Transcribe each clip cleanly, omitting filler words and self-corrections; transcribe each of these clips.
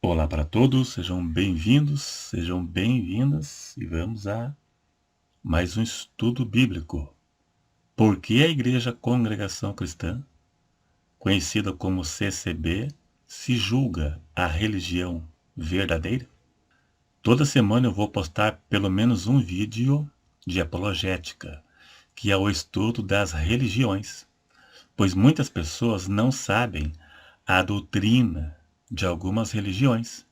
Olá para todos, sejam bem-vindos, sejam bem-vindas e vamos a mais um estudo bíblico. Por que a Igreja Congregação Cristã, conhecida como CCB, se julga a religião verdadeira? Toda semana eu vou postar pelo menos um vídeo de apologética, que é o estudo das religiões, pois muitas pessoas não sabem a doutrina de algumas religiões.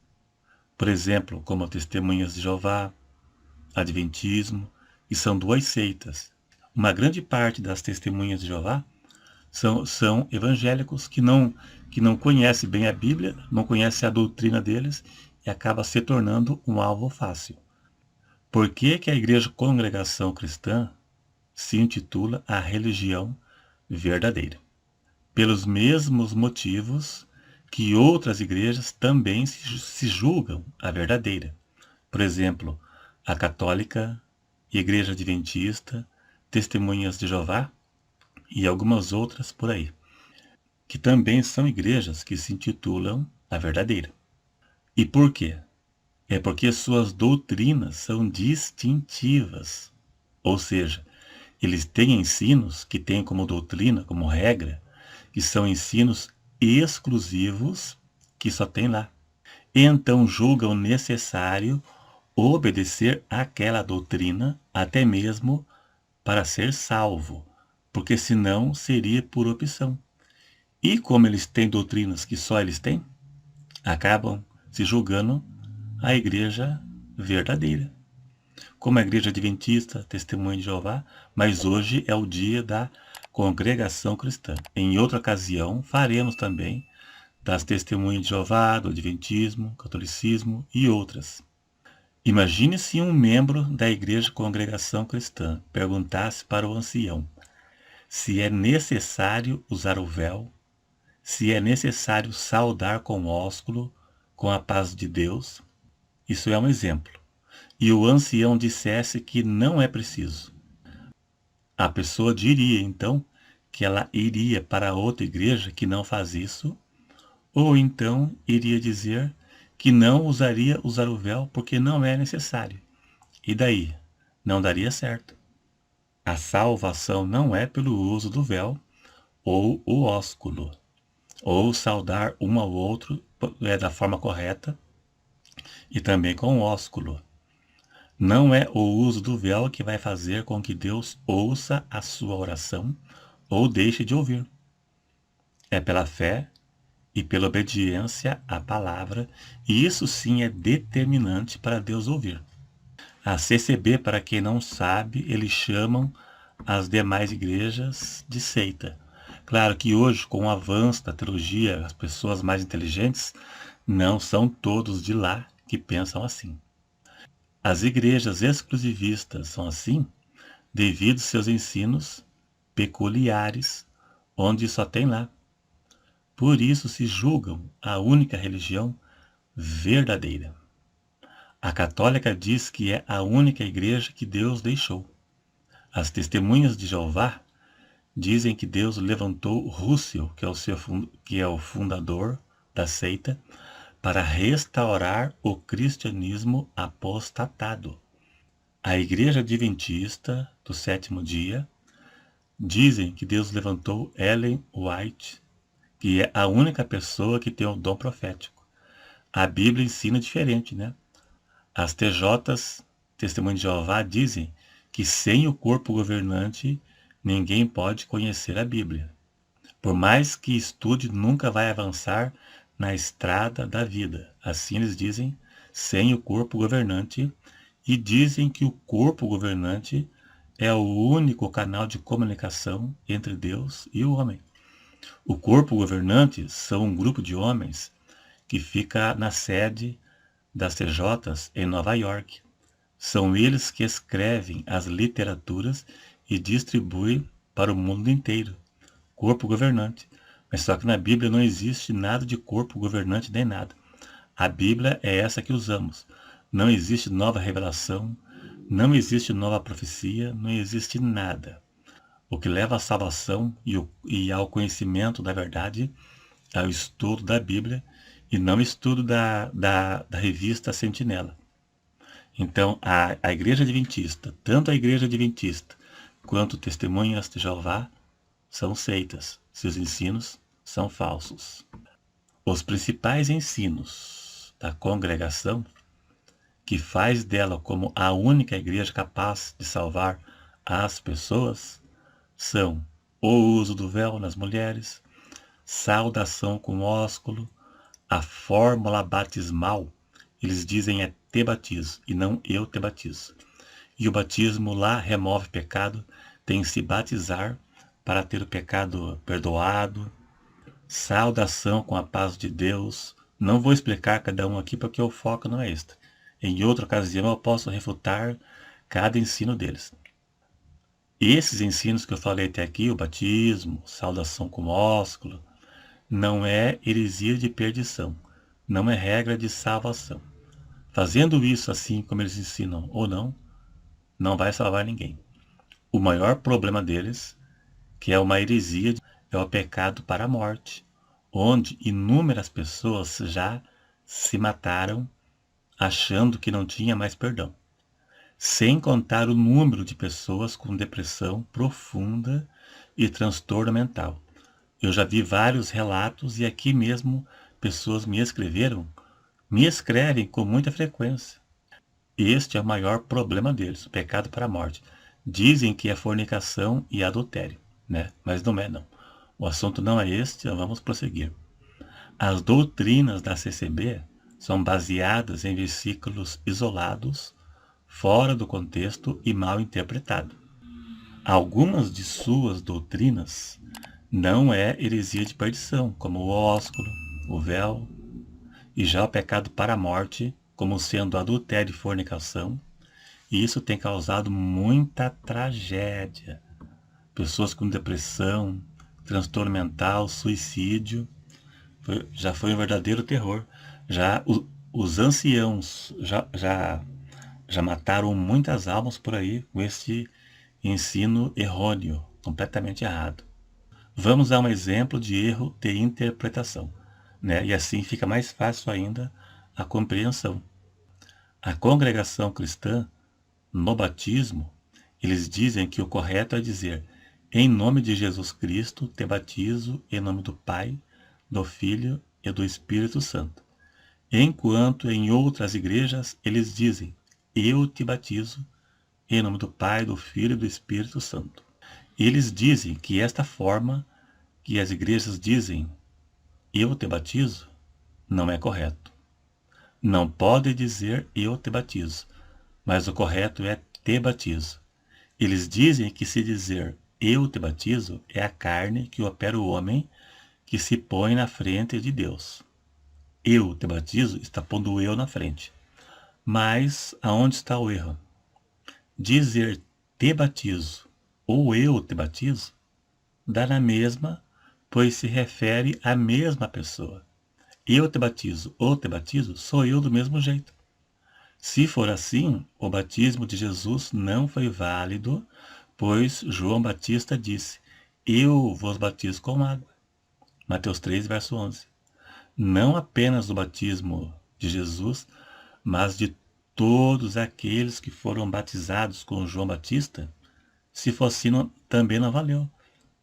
Por exemplo, como Testemunhas de Jeová, Adventismo, e são duas seitas. Uma grande parte das Testemunhas de Jeová são evangélicos que não conhecem bem a Bíblia, não conhecem a doutrina deles e acaba se tornando um alvo fácil. Por que que a Igreja Congregação Cristã se intitula a religião verdadeira? Pelos mesmos motivos que outras igrejas também se julgam a verdadeira. Por exemplo, a Católica, Igreja Adventista, Testemunhas de Jeová e algumas outras por aí, que também são igrejas que se intitulam a verdadeira. E por quê? É porque suas doutrinas são distintivas, ou seja, eles têm ensinos que têm como doutrina, como regra, que são ensinos exclusivos que só tem lá. Então julgam necessário obedecer àquela doutrina, até mesmo para ser salvo, porque senão seria por opção. E como eles têm doutrinas que só eles têm, acabam se julgando a igreja verdadeira. Como a igreja adventista, Testemunha de Jeová, mas hoje é o dia da congregação cristã. Em outra ocasião, faremos também das Testemunhas de Jeová, do Adventismo, Catolicismo e outras. Imagine se um membro da Igreja Congregação Cristã perguntasse para o ancião se é necessário usar o véu, se é necessário saudar com ósculo, com a paz de Deus. Isso é um exemplo. E o ancião dissesse que não é preciso. A pessoa diria, então, que ela iria para outra igreja que não faz isso, ou então iria dizer que não usaria usar o véu porque não é necessário. E daí? Não daria certo. A salvação não é pelo uso do véu ou o ósculo, ou saudar um ao outro da forma correta e também com o ósculo. Não é o uso do véu que vai fazer com que Deus ouça a sua oração ou deixe de ouvir. É pela fé e pela obediência à palavra, e isso sim é determinante para Deus ouvir. A CCB, para quem não sabe, eles chamam as demais igrejas de seita. Claro que hoje, com o avanço da teologia, as pessoas mais inteligentes não são todos de lá que pensam assim. As igrejas exclusivistas são assim devido aos seus ensinos peculiares, onde só tem lá. Por isso se julgam a única religião verdadeira. A católica diz que é a única igreja que Deus deixou. As Testemunhas de Jeová dizem que Deus levantou Russell, que é o fundador da seita, para restaurar o cristianismo apostatado. A Igreja Adventista do Sétimo Dia dizem que Deus levantou Ellen White, que é a única pessoa que tem o dom profético. A Bíblia ensina diferente, né? As TJs, Testemunho de Jeová, dizem que sem o corpo governante, ninguém pode conhecer a Bíblia. Por mais que estude, nunca vai avançar na estrada da vida. Assim eles dizem, sem o corpo governante, e dizem que o corpo governante é o único canal de comunicação entre Deus e o homem. O corpo governante são um grupo de homens que fica na sede das TJs em Nova York. São eles que escrevem as literaturas e distribuem para o mundo inteiro. Corpo governante. Mas só que na Bíblia não existe nada de corpo governante nem nada. A Bíblia é essa que usamos. Não existe nova revelação, não existe nova profecia, não existe nada. O que leva à salvação e ao conhecimento da verdade é o estudo da Bíblia e não estudo da revista Sentinela. Então, a Igreja Adventista, tanto a Igreja Adventista quanto Testemunhas de Jeová, são seitas. Seus ensinos são falsos. Os principais ensinos da congregação, que faz dela como a única igreja capaz de salvar as pessoas, são o uso do véu nas mulheres, saudação com ósculo, a fórmula batismal, eles dizem é te batizo e não eu te batizo. E o batismo lá remove pecado, tem que se batizar para ter o pecado perdoado. Saudação com a paz de Deus. Não vou explicar cada um aqui porque o foco não é este. Em outra ocasião eu posso refutar cada ensino deles. Esses ensinos que eu falei até aqui, o batismo, saudação com ósculo, não é heresia de perdição, não é regra de salvação. Fazendo isso assim como eles ensinam ou não, não vai salvar ninguém. O maior problema deles, que é uma heresia, é o pecado para a morte, onde inúmeras pessoas já se mataram achando que não tinha mais perdão. Sem contar o número de pessoas com depressão profunda e transtorno mental. Eu já vi vários relatos e aqui mesmo pessoas me escrevem com muita frequência. Este é o maior problema deles, o pecado para a morte. Dizem que é fornicação e adultério, né? Mas não é, não. O assunto não é este, vamos prosseguir. As doutrinas da CCB são baseadas em versículos isolados, fora do contexto e mal interpretado. Algumas de suas doutrinas não é heresia de perdição, como o ósculo, o véu, e já o pecado para a morte, como sendo adultério e fornicação, e isso tem causado muita tragédia. Pessoas com depressão, transtorno mental, suicídio, já foi um verdadeiro terror. Os anciãos já mataram muitas almas por aí com esse ensino errôneo, completamente errado. Vamos a um exemplo de erro de interpretação, né? E assim fica mais fácil ainda a compreensão. A congregação cristã, no batismo, eles dizem que o correto é dizer: em nome de Jesus Cristo te batizo, em nome do Pai, do Filho e do Espírito Santo. Enquanto em outras igrejas eles dizem: eu te batizo, em nome do Pai, do Filho e do Espírito Santo. Eles dizem que esta forma que as igrejas dizem eu te batizo não é correto. Não pode dizer eu te batizo, mas o correto é te batizo. Eles dizem que se dizer eu te batizo é a carne que opera o homem que se põe na frente de Deus. Eu te batizo está pondo o eu na frente. Mas aonde está o erro? Dizer te batizo ou eu te batizo dá na mesma, pois se refere à mesma pessoa. Eu te batizo ou te batizo sou eu do mesmo jeito. Se for assim, o batismo de Jesus não foi válido, pois João Batista disse: eu vos batizo com água. Mateus 3, verso 11. Não apenas do batismo de Jesus, mas de todos aqueles que foram batizados com João Batista, se fosse também não valeu,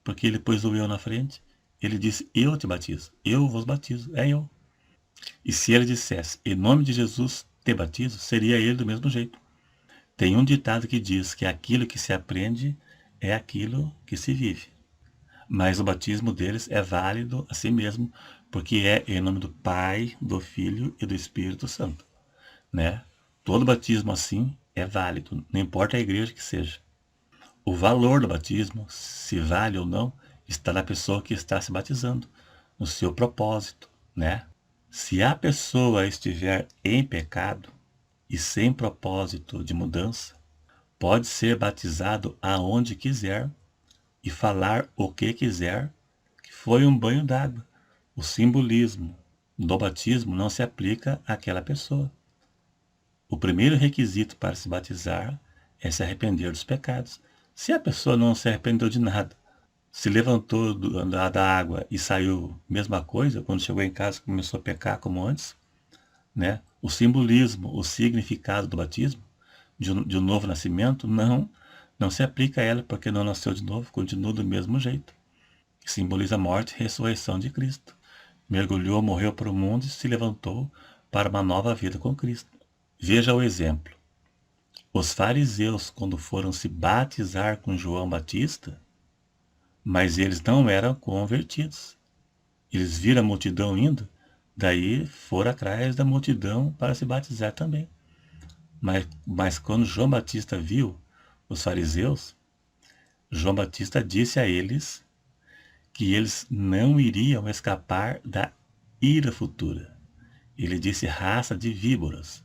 porque ele pôs o eu na frente, ele disse: eu te batizo, eu vos batizo, é eu. E se ele dissesse: em nome de Jesus te batizo, seria ele do mesmo jeito. Tem um ditado que diz que aquilo que se aprende é aquilo que se vive. Mas o batismo deles é válido assim mesmo, porque é em nome do Pai, do Filho e do Espírito Santo, né? Todo batismo assim é válido, não importa a igreja que seja. O valor do batismo, se vale ou não, está na pessoa que está se batizando, no seu propósito, né? Se a pessoa estiver em pecado e sem propósito de mudança, pode ser batizado aonde quiser e falar o que quiser, que foi um banho d'água. O simbolismo do batismo não se aplica àquela pessoa. O primeiro requisito para se batizar é se arrepender dos pecados. Se a pessoa não se arrependeu de nada, Se levantou da água e saiu, mesma coisa, quando chegou em casa começou a pecar como antes, né? O simbolismo, o significado do batismo, de um novo nascimento, não se aplica a ela, porque não nasceu de novo, continua do mesmo jeito. Simboliza a morte e ressurreição de Cristo. Mergulhou, morreu para o mundo e se levantou para uma nova vida com Cristo. Veja o exemplo. Os fariseus, quando foram se batizar com João Batista, mas eles não eram convertidos. Eles viram a multidão indo, daí foram atrás da multidão para se batizar também. Mas quando João Batista viu os fariseus, João Batista disse a eles que eles não iriam escapar da ira futura. Ele disse raça de víboras,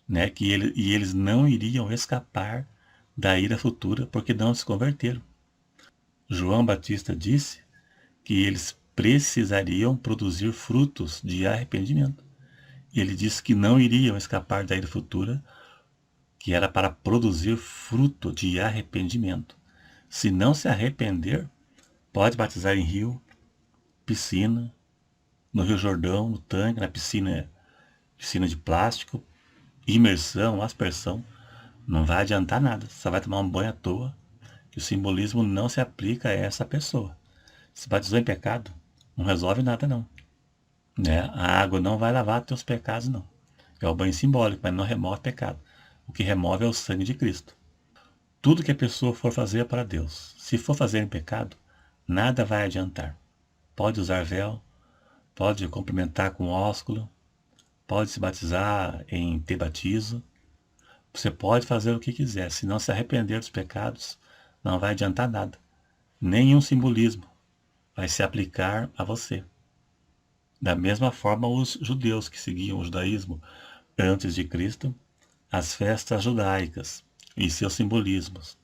né? E eles não iriam escapar da ira futura porque não se converteram. João Batista disse que eles precisariam produzir frutos de arrependimento. Ele disse que não iriam escapar da ira futura, que era para produzir fruto de arrependimento. Se não se arrepender, pode batizar em rio, piscina, no Rio Jordão, no tanque, na piscina de plástico, imersão, aspersão. Não vai adiantar nada, só vai tomar um banho à toa, que o simbolismo não se aplica a essa pessoa. Se batizou em pecado, não resolve nada não. Né? A água não vai lavar teus pecados não. É o banho simbólico, mas não remove pecado. O que remove é o sangue de Cristo. Tudo que a pessoa for fazer é para Deus. Se for fazer em pecado, nada vai adiantar. Pode usar véu, pode cumprimentar com ósculo, pode se batizar em ter batizo. Você pode fazer o que quiser. Se não se arrepender dos pecados, não vai adiantar nada. Nenhum simbolismo vai se aplicar a você. Da mesma forma, os judeus que seguiam o judaísmo antes de Cristo, as festas judaicas e seus simbolismos.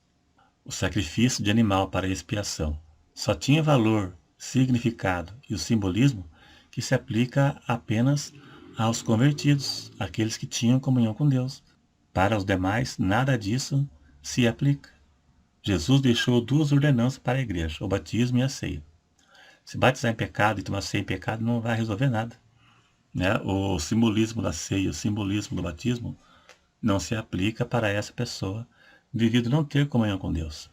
O sacrifício de animal para expiação só tinha valor, significado e o simbolismo que se aplica apenas aos convertidos, aqueles que tinham comunhão com Deus. Para os demais, nada disso se aplica. Jesus deixou duas ordenanças para a igreja, o batismo e a ceia. Se batizar em pecado e tomar ceia em pecado não vai resolver nada. Né? O simbolismo da ceia, o simbolismo do batismo não se aplica para essa pessoa devido a não ter comunhão com Deus.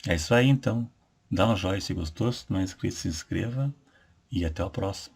É isso aí então. Dá um joinha se gostou, se não é inscrito, se inscreva e até o próximo.